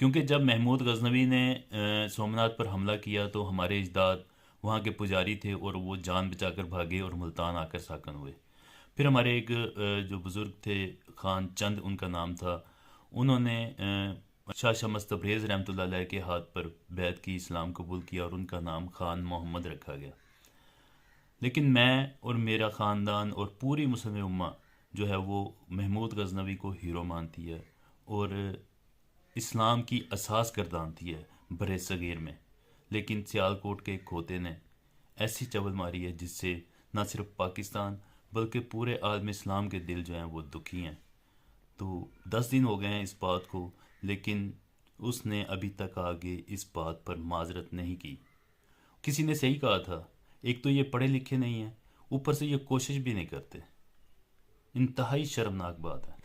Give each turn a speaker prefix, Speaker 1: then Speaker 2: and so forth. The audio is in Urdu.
Speaker 1: کیونکہ جب محمود غزنوی نے سومناتھ پر حملہ کیا تو ہمارے اجداد وہاں کے پجاری تھے اور وہ جان بچا کر بھاگے اور ملتان آ کر ساکن ہوئے. پھر ہمارے ایک جو بزرگ تھے، خان چند ان کا نام تھا، انہوں نے شاہ شمس تبریز رحمۃ اللہ علیہ کے ہاتھ پر بیعت کی، اسلام قبول کیا اور ان کا نام خان محمد رکھا گیا. لیکن میں اور میرا خاندان اور پوری مسلم امہ جو ہے وہ محمود غزنوی کو ہیرو مانتی ہے اور اسلام کی اساس گردانتی ہے بر صغیر میں. لیکن سیالکوٹ کے کھوتے نے ایسی چول ماری ہے جس سے نہ صرف پاکستان بلکہ پورے عالم اسلام کے دل جو ہیں وہ دکھی ہیں. تو 10 دن ہو گئے ہیں اس بات کو، لیکن اس نے ابھی تک آگے اس بات پر معذرت نہیں کی. کسی نے صحیح کہا تھا، ایک تو یہ پڑھے لکھے نہیں ہیں، اوپر سے یہ کوشش بھی نہیں کرتے. انتہائی شرمناک بات ہے.